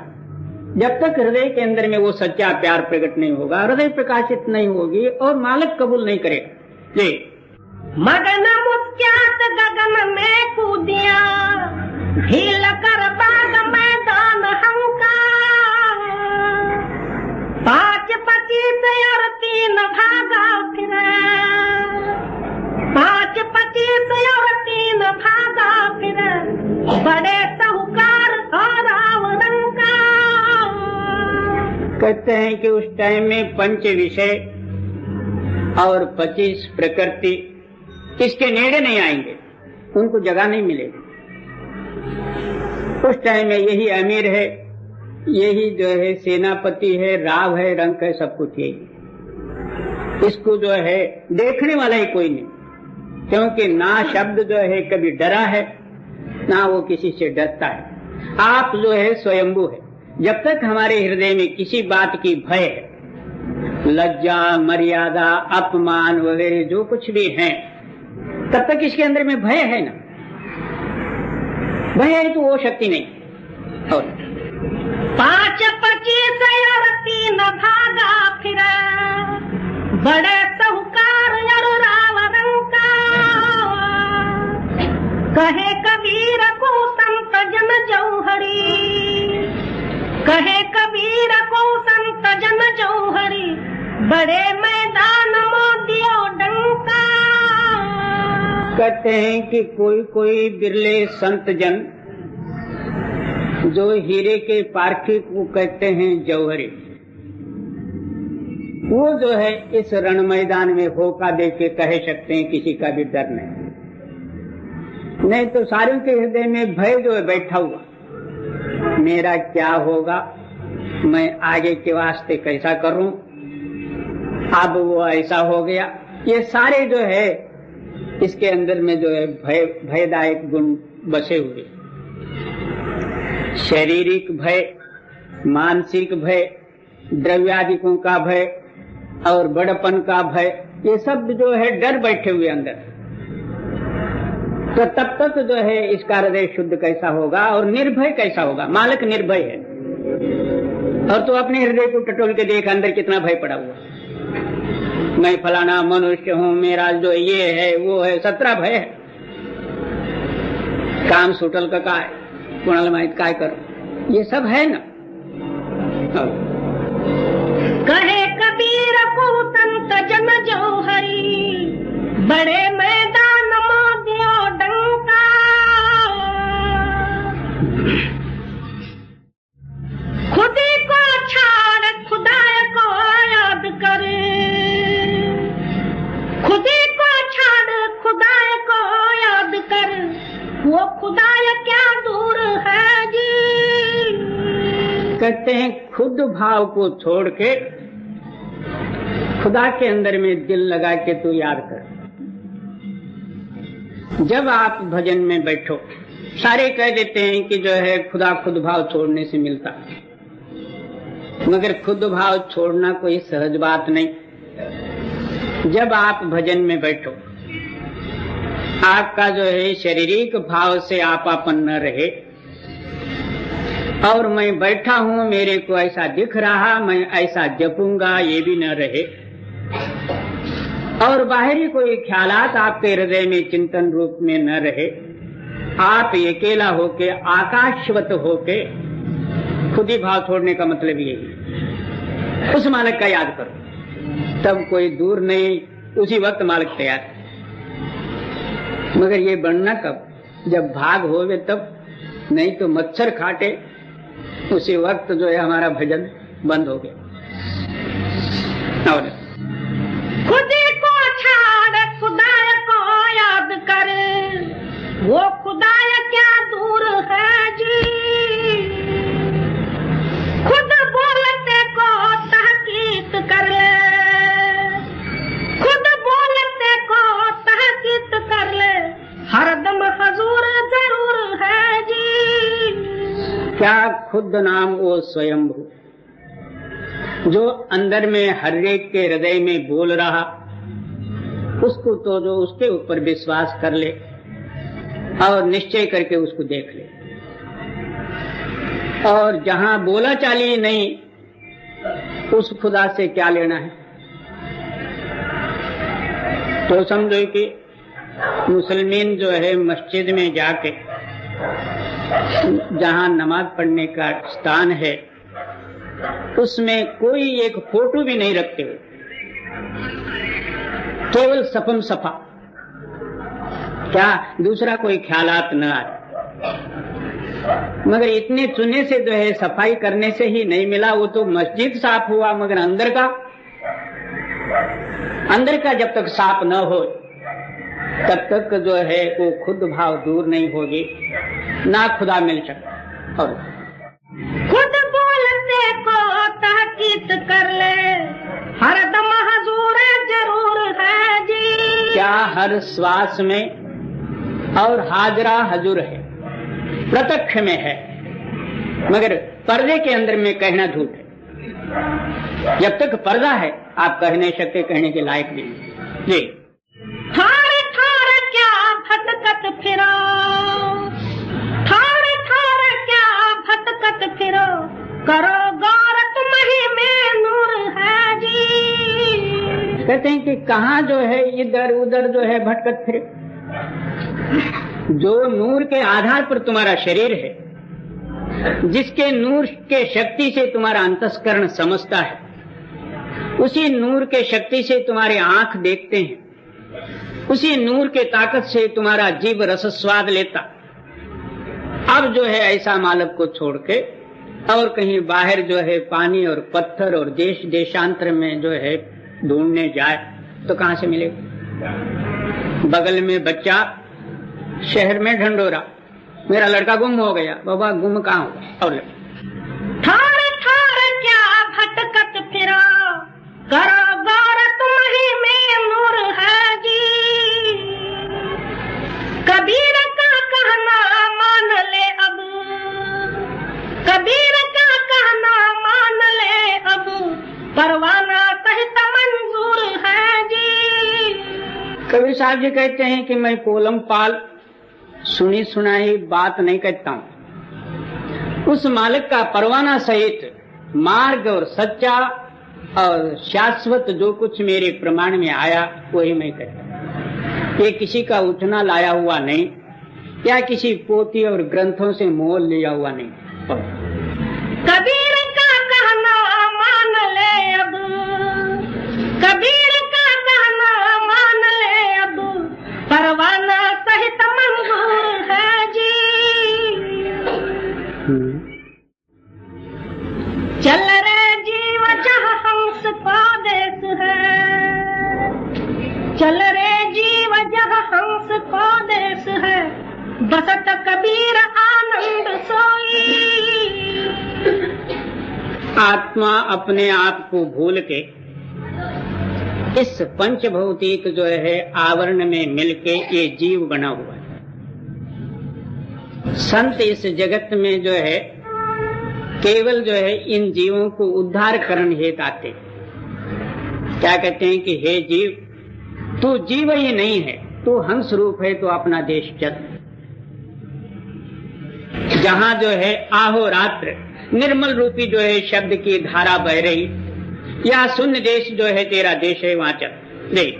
जब तक हृदय के अंदर में वो सच्चा प्यार प्रकट नहीं होगा, हृदय प्रकाशित नहीं होगी और मालिक कबूल नहीं करेगा। ये मगन मुस्क्यात गगन में कूदिया, ढील कर बाग मैदान हंका। 5 25 और 3 भागा फिरे, 5 25 और 3 भागा फिरे, बड़े साहूकार रावण का। कहते हैं कि उस टाइम में 5 विषय और 25 प्रकृति इसके नेड़े नहीं आएंगे, उनको जगह नहीं मिलेगी। उस टाइम में यही अमीर है, यही जो है सेनापति है, राव है, रंक है, सब कुछ यही। इसको जो है देखने वाला ही कोई नहीं, क्योंकि ना शब्द जो है कभी डरा है ना वो किसी से डरता है। आप जो है स्वयंभू है। जब तक हमारे हृदय में किसी बात की भय है लज्जा, मर्यादा, अपमान वगैरह जो कुछ भी है, तब तक इसके अंदर में भय है ना। भय है तो वो शक्ति नहीं। और 5 25 और 3 भागा फिर बड़े साहूकार राव रंका। कहे कबीर को संत जन जौहरी, कहे कबीर को संत जन जौहरी, बड़े मैदान में दियो डंका। कहते हैं कि कोई कोई बिरले संत जन जो हीरे के पारखी को कहते हैं जौहरी, वो जो है इस रण मैदान में होका दे के कह सकते हैं किसी का भी डर नहीं तो सारों के हृदय में भय जो है बैठा हुआ, मेरा क्या होगा, मैं आगे के वास्ते कैसा करूं, अब वो ऐसा हो गया। ये सारे जो है इसके अंदर में जो है भयदायक गुण बसे हुए। शारीरिक भय, मानसिक भय, द्रव्यादिकों का भय और बड़पन का भय, ये सब जो है डर बैठे हुए अंदर। तो तब तक जो है इसका हृदय शुद्ध कैसा होगा और निर्भय कैसा होगा। मालिक निर्भय है और तो अपने हृदय को टटोल के देख अंदर कितना भय पड़ा हुआ। मैं फलाना मनुष्य हूँ, मेरा जो ये है वो है, 17 भय है। काम सुटल का काय, कुणाल माहित काय करो, ये सब है ना। कहे कबीर को संत जन जौहरी, बड़े मैदान में दियो डंका। खुदी को छाड़ खुदाय को याद करे, खुदी को छाड़ खुदाय को याद कर, वो खुदाय क्या दूर है जी। कहते हैं खुद भाव को छोड़ के खुदा के अंदर में दिल लगा के तू याद कर। जब आप भजन में बैठो, सारे कह देते हैं कि जो है खुदा खुद भाव छोड़ने से मिलता, मगर खुद भाव छोड़ना कोई सहज बात नहीं। जब आप भजन में बैठो, आपका जो है शारीरिक भाव से आपन न रहे और मैं बैठा हूं, मेरे को ऐसा दिख रहा, मैं ऐसा जपूंगा, ये भी न रहे, और बाहरी कोई ख्यालात आपके हृदय में चिंतन रूप में न रहे, आप अकेला होके आकाशवत होके खुद ही भाव छोड़ने का मतलब यही। उस मालिक का याद करो, तब कोई दूर नहीं, उसी वक्त मालिक तैयार। मगर ये बनना कब, जब भाग होवे तब, नहीं तो मच्छर खाटे उसी वक्त जो है हमारा भजन बंद हो गया। और खुदी को छाड़ खुदाय को याद करे, वो खुदाय क्या दूर है जी। खुद बोलते को तहकीक कर ले, खुद बोलते को तहकीक कर ले, हरदम हजूर जरूर है जी। क्या खुद नाम वो स्वयंभू जो अंदर में हर एक के हृदय में बोल रहा, उसको तो जो उसके ऊपर विश्वास कर ले और निश्चय करके उसको देख ले, और जहां बोला चाली नहीं उस खुदा से क्या लेना है। तो समझो कि मुसलमान जो है मस्जिद में जाके जहां नमाज पढ़ने का स्थान है उसमें कोई एक फोटो भी नहीं रखते हुए, केवल सफम सफा, क्या दूसरा कोई ख्यालात न आए। मगर इतने चुने से जो है सफाई करने से ही नहीं मिला, वो तो मस्जिद साफ हुआ, मगर अंदर का जब तक साफ न हो तब तक जो है वो खुद भाव दूर नहीं होगी, ना खुदा मिल सकता। और खुद बोलते को तहकीक कर ले, हरदम हजूर जरूर है जी। क्या हर श्वास में और हाजरा हजूर है, प्रत्यक्ष में है, मगर पर्दे के अंदर में कहना झूठ है। जब तक पर्दा है आप कह नहीं सकते, कहने के लायक नहीं जी। थारे थारे क्या भटकत फिरो, थारे थारे क्या भटकत फिरो, करो गौर तुम्हीं में नूर है जी। कहते हैं कि कहाँ जो है इधर उधर जो है भटकत फिरे, जो नूर के आधार पर तुम्हारा शरीर है, जिसके नूर के शक्ति से तुम्हारा अंतस्करण समझता है, उसी नूर के शक्ति से तुम्हारे आंख देखते हैं, उसी नूर के ताकत से तुम्हारा जीव रस स्वाद लेता। अब जो है ऐसा मालक को छोड़ के और कहीं बाहर जो है पानी और पत्थर और देश देशांतर में जो है ढूंढने जाए तो कहां से मिलेगा। बगल में बच्चा, शहर में ढंढोरा, मेरा लड़का गुम हो गया, बाबा गुम कहाँ होगा। और थारे थारे क्या भटकत फिरो, करो गौर तुम्हीं में नूर है जी। कबीर का कहना मान ले अब, कबीर का कहना मान ले अब, परवाना सहित मंजूर है जी। कबीर साहब जी कहते हैं कि मैं कोलम पाल सुनी सुनाई बात नहीं कहता हूं, उस मालिक का परवाना सहित मार्ग और सच्चा और शाश्वत जो कुछ मेरे प्रमाण में आया वही मैं कहता। ये किसी का उठना लाया हुआ नहीं, या किसी पोथी और ग्रंथों से मोल लिया हुआ नहीं। कबीर का कहना मान ले अब, कबीर का कहना मान ले अब, परवाना सहित मंजूर है जी। चल रे जीव जहाँ हंस को देश है, चल रे जीव जहाँ हंस को देश है, बसत कबीर आनंद सोई। आत्मा अपने आप को भूल के इस पंचभौतिक जो है आवरण में मिलके ये जीव बना हुआ है। संत इस जगत में जो है केवल जो है इन जीवों को उद्धार करने हेतु आते। क्या कहते हैं कि हे जीव, तू जीव ही नहीं है, तू हंस रूप है, तो अपना देश चल। जहां जो है आहोरात्र निर्मल रूपी जो है शब्द की धारा बह रही, या शून्य देश जो है तेरा देश है, वहां चल। नहीं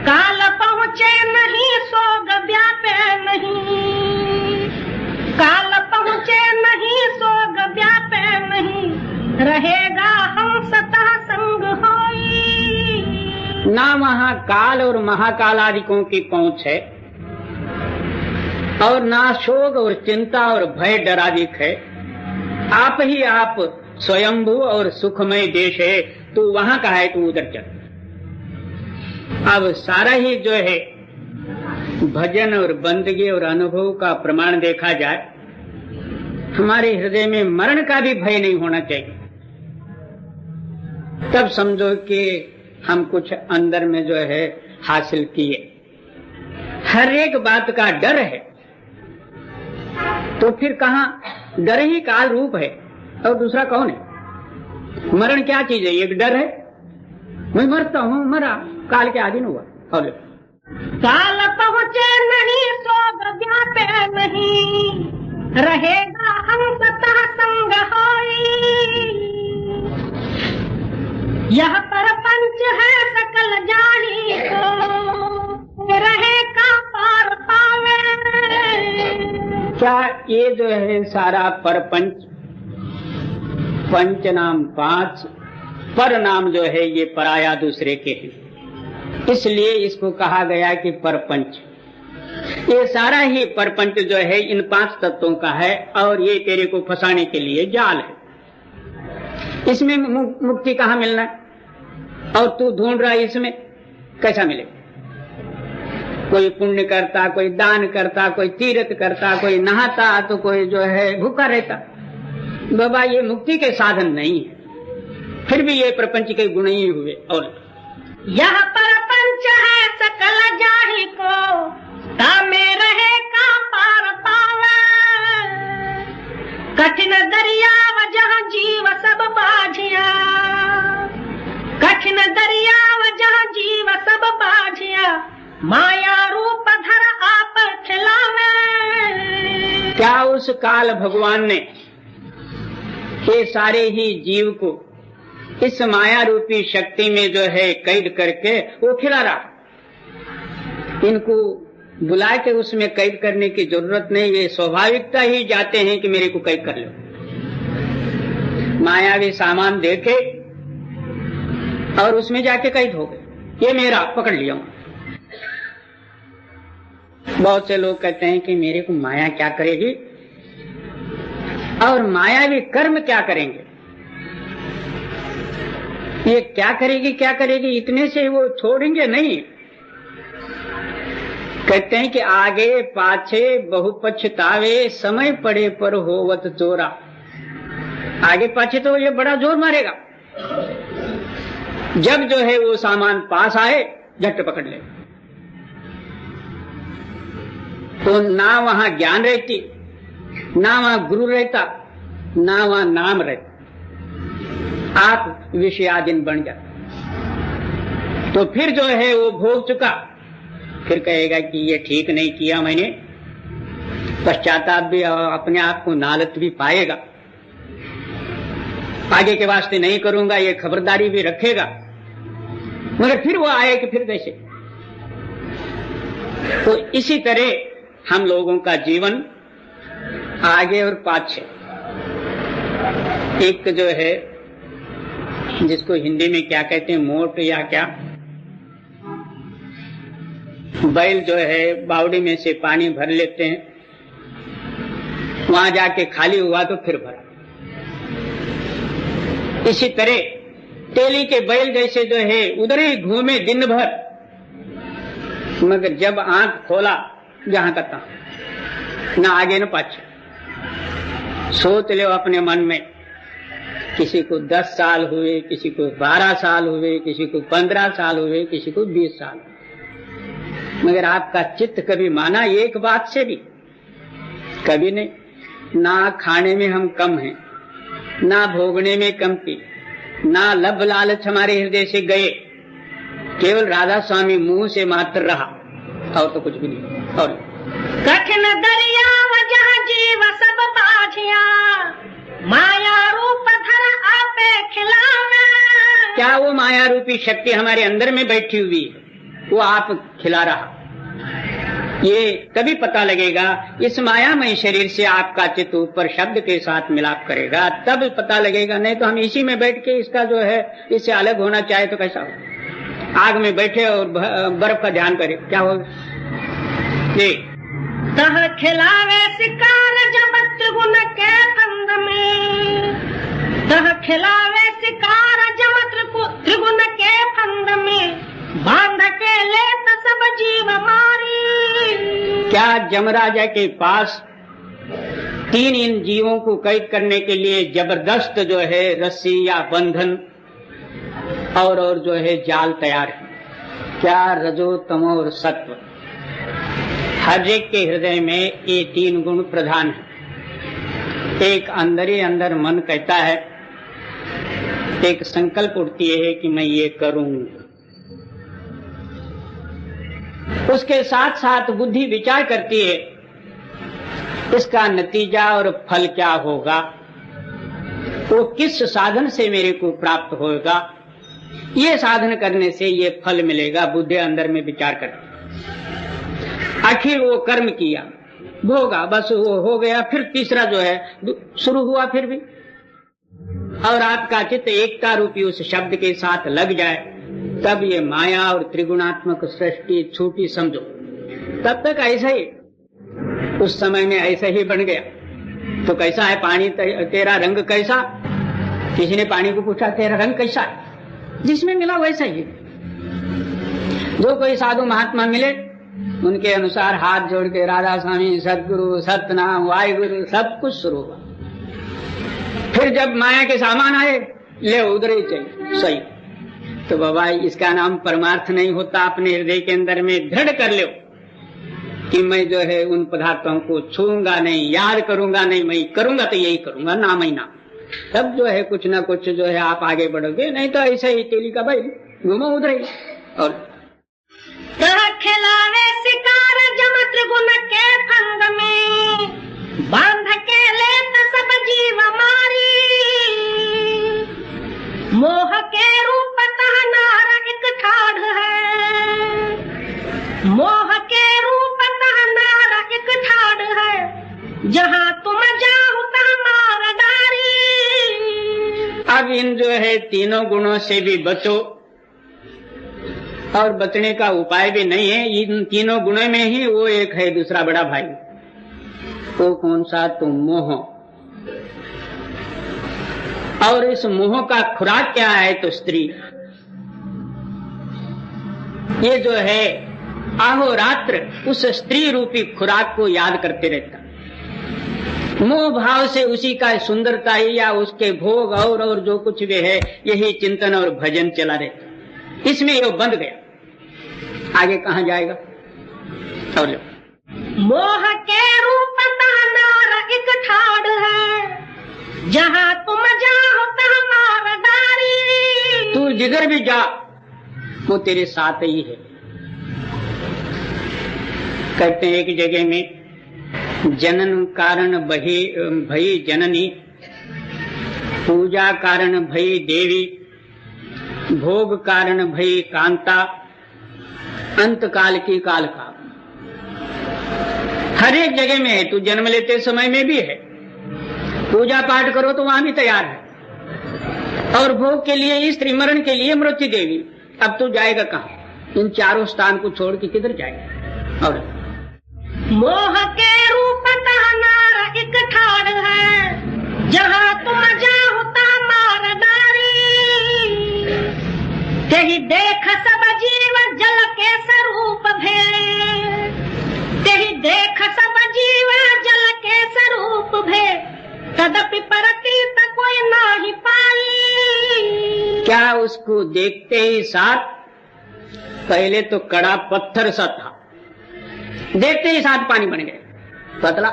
काल पहुँचे नहीं सोग व्यापे नहीं, काल पहुँचे नहीं सोग व्यापे नहीं, रहेगा हम सतह संग होई। ना वहाँ काल और महाकाल आदिकों की पहुंच है, और ना शोक और चिंता और भय डरादिक है। आप ही आप स्वयंभू और सुखमय देश है, तू वहां का है, तू उधर चल। अब सारा ही जो है भजन और बंदगी और अनुभव का प्रमाण देखा जाए, हमारे हृदय में मरण का भी भय नहीं होना चाहिए। तब समझो कि हम कुछ अंदर में जो है हासिल किए। हर एक बात का डर है, तो फिर कहां डर ही काल रूप है, और दूसरा कौन है? मरण क्या चीज है? एक डर है, मैं मरता हूं, मरा, काल के अधीन हुआ। और काल पहुँचे नहीं सोग व्यापे नहीं, रहेगा हम सतह संग होई। यह परपंच है सकल जानी को, रहे का पार पावे। क्या ये जो है सारा परपंच, पंच नाम पांच, पर नाम जो है ये पराया दूसरे के हैं, इसलिए इसको कहा गया कि परपंच। ये सारा ही परपंच जो है इन पांच तत्वों का है, और ये तेरे को फंसाने के लिए जाल है। इसमें मुक्ति कहाँ मिलना है? और तू ढूंढ रहा है, इसमें कैसा मिलेगा? कोई पुण्य करता, कोई दान करता, कोई तीर्थ करता, कोई नहाता, तो कोई जो है भूखा रहता। बाबा ये मुक्ति के साधन नहीं है, फिर भी ये प्रपंच के गुण ही हुए। और यह परपंच है सकल जाहि को, तामे रहे का पार पावे। कठिन दरिया जहाँ जीव सब बाझिया, कठिन माया रूप धर आप खिलावे। क्या उस काल भगवान ने ये सारे ही जीव को इस माया रूपी शक्ति में जो है कैद करके वो खिला रहा। इनको बुला के उसमें कैद करने की जरूरत नहीं, ये स्वाभाविकता ही जाते हैं कि मेरे को कैद कर लो। मायावी सामान देके और उसमें जाके कैद हो गए, ये मेरा पकड़ लिया। बहुत से लोग कहते हैं कि मेरे को माया क्या करेगी और मायावी कर्म क्या करेंगे, ये क्या करेगी इतने से वो छोड़ेंगे नहीं। कहते हैं कि आगे पाछे बहु पछतावे, समय पड़े पर होवत चोरा। आगे पाछे तो ये बड़ा जोर मारेगा, जब जो है वो सामान पास आए झट पकड़ ले। तो ना वहां ज्ञान रहती, ना वहां गुरु रहता, ना वहां नाम रहता, आप विषयाधीन बन जाते। तो फिर जो है वो भोग चुका, फिर कहेगा कि ये ठीक नहीं किया मैंने, पश्चाताप भी अपने आप को नालत भी पाएगा, आगे के वास्ते नहीं करूंगा, ये खबरदारी भी रखेगा, मगर फिर वो आए कि फिर कैसे। तो इसी तरह हम लोगों का जीवन आगे और पाछे, एक जो है जिसको हिंदी में क्या कहते हैं, मोट या क्या, बैल जो है बावड़ी में से पानी भर लेते हैं, वहां जाके खाली हुआ तो फिर भरा। इसी तरह तेली के बैल जैसे जो है उधर ही घूमे दिन भर, मगर जब आंख खोला जहां का तहां, ना आगे न पाछे। सोच लो अपने मन में, किसी को 10 साल हुए, किसी को 12 साल हुए, किसी को 15 साल हुए, किसी को 20 साल, मगर आपका चित्त कभी माना एक बात से भी? कभी नहीं। ना खाने में हम कम हैं, ना भोगने में कमती, ना लब लालच हमारे हृदय से गए, केवल राधा स्वामी मुंह से मात्र रहा और तो कुछ भी नहीं। और कठिन दरिया वजह जीव सब बाझिया, माया रूप धर आपे खिलावे। क्या वो माया रूपी शक्ति हमारे अंदर में बैठी हुई है, वो आप खिला रहा। ये तभी पता लगेगा, इस मायामय शरीर से आपका चित्त ऊपर शब्द के साथ मिलाप करेगा, तब पता लगेगा। नहीं तो हम इसी में बैठ के इसका जो है इससे अलग होना चाहे तो कैसा हो। आग में बैठे और बर्फ का ध्यान करें, क्या होगा? ये तह खिलावे शिकार जब त्रिगुण के फंद में, तह खिलावे शिकार जब त्रिगुण के फंद में, बांध के ले सब जीव मारी। क्या जमराजा के पास 3 इन जीवों को कैद करने के लिए जबरदस्त जो है रस्सी या बंधन और जो है जाल तैयार है? क्या रजो तमो और सत्व, हर एक के हृदय में ये 3 गुण प्रधान है। एक अंदर ही अंदर मन कहता है, एक संकल्प उठती है कि मैं ये करूंगा, उसके साथ साथ बुद्धि विचार करती है इसका नतीजा और फल क्या होगा, वो किस साधन से मेरे को प्राप्त होगा, ये साधन करने से ये फल मिलेगा। बुद्धि अंदर में विचार करती, आखिर वो कर्म किया, भोगा, बस वो हो गया। फिर तीसरा जो है शुरू हुआ फिर भी, और आपका चित्त एकता रूपी उस शब्द के साथ लग जाए, तब ये माया और त्रिगुणात्मक सृष्टि छूटी समझो। तब तक ऐसा ही, उस समय में ऐसा ही बन गया। तो कैसा है पानी, तेरा रंग कैसा? किसी ने पानी को पूछा तेरा रंग कैसा है? जिसमें मिला वैसा ही। जो कोई साधु महात्मा मिले उनके अनुसार हाथ जोड़ के राधा स्वामी, सदगुरु, सतनाम, वाहिगुरु सब कुछ शुरू हुआ। फिर जब माया के सामान आए, ले उधर ही चाहिए, सही। तो बाबा इसका नाम परमार्थ नहीं होता। अपने हृदय के अंदर में दृढ़ कर लो कि मैं जो है उन पदार्थों को छूंगा नहीं, याद करूंगा नहीं, मैं करूंगा तो यही करूंगा, नाम ही नाम। तब जो है कुछ ना कुछ जो है आप आगे बढ़ोगे, नहीं तो ऐसे ही तेली का भाई घूमो उधर ही। और खेला मोह के रूप नारा एक ठाड़ है, जहाँ तुम जाओ तमारा डारी। अब इन जो है तीनों गुणों से भी बचो, और बचने का उपाय भी नहीं है। इन तीनों गुणों में ही वो एक है दूसरा बड़ा भाई, वो कौन सा? तो मोह। और इस मोह का खुराक क्या है? तो स्त्री। ये जो है अहोरात्र उस स्त्री रूपी खुराक को याद करते रहता, मोह भाव से उसी का सुंदरता या उसके भोग और जो कुछ भी है, यही चिंतन और भजन चला रहता। इसमें ये बंध गया, आगे कहाँ जाएगा? और मोह के रूप नारा एक ठाड़ है, जहाँ तुम जाओ तमारा डारी। तू जिधर भी जा वो तेरे साथ ही है। कहते हैं एक जगह में, जनन कारण भई जननी, पूजा कारण भई देवी, भोग कारण भई कांता, अंत काल की काल का। हर एक जगह में है, तू जन्म लेते समय में भी है, पूजा पाठ करो तो वहां भी तैयार है, और भोग के लिए, स्त्री मरण के लिए मृत्यु देवी। अब तू जाएगा कहाँ? इन चारों स्थान को छोड़ के किधर जाएगा? और मोह के रूप नारा एक ठाड़ है, जहाँ तुम जाओ तमारा डारी। तेहि देख सब जीव जल के स्वरूप भे, तेहि देख सब जीव जल के स्वरूप भे, तदपि परतीत कोई नाही पाई। क्या उसको देखते ही साथ? पहले तो कड़ा पत्थर सा था, देखते ही साथ पानी बन गए, पतला।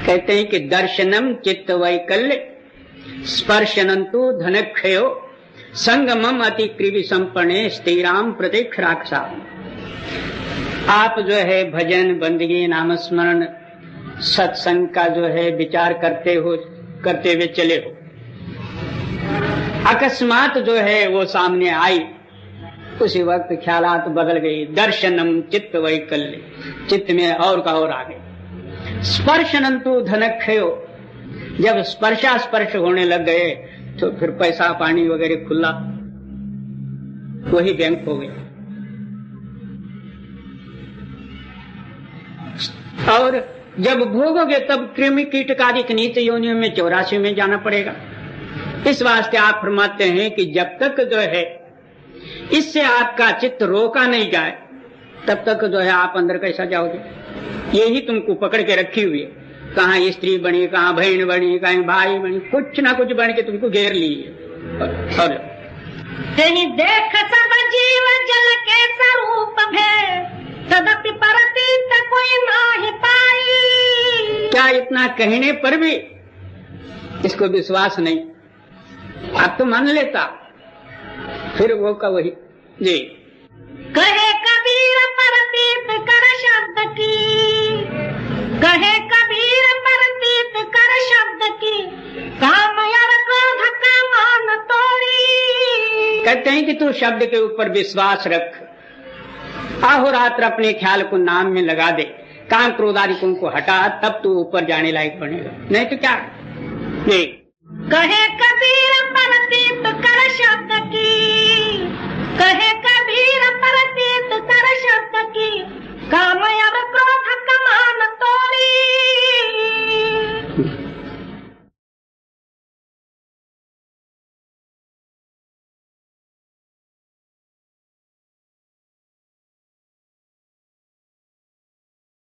कहते हैं कि दर्शनम चित्त वैकल्य, स्पर्शनंतु धनक्षयो, संगमम अति कृवि संपन्ने, स्थिराम प्रतीक्षराक्षा। आप जो है भजन बंदगी नामस्मरण सत्संग का जो है विचार करते हुए चले हो, अकस्मात जो है वो सामने आई, उसी वक्त ख्यालात बदल गई। दर्शनम चित्त वैकल्य, चित्त में और का और आ गए। स्पर्शनंतु धनक्षयो, जब स्पर्श होने लग गए तो फिर पैसा पानी वगैरह खुला, वही बैंक हो गया। और जब भोगोगे तब कृमि कीटकादिक नीच योनियों में 84 में जाना पड़ेगा। इस वास्ते आप फरमाते हैं कि जब तक जो है इससे आपका चित्त रोका नहीं जाए, तब तक जो है आप अंदर कैसा जाओगे? यही तुमको पकड़ के रखी हुई है, कहाँ स्त्री बनी, कहाँ बहन बनी, कहीं भाई बनी, कुछ ना कुछ बन के तुमको घेर ली है। और तेहि देख सब जीव जल के स्वरूप भे, तदपि परतीत कोई नाही पाई। क्या इतना कहने पर भी इसको विश्वास नहीं? आप तो मान लेता, फिर वो का वही जी। कहे कबीर परतीत कर शब्द की, कहे कबीर परतीत कर शब्द की, काम यार क्रोध का मान तोड़ी। कहते हैं कि तू शब्द के ऊपर विश्वास रख, अहोरात्र अपने ख्याल को नाम में लगा दे, काम क्रोधादिकों को हटा, तब तू ऊपर जाने लायक बनेगा, नहीं तो क्या? नहीं। कहे कबीर परतीत कर शब्द की, कहे कबीर परतीत कर शब्द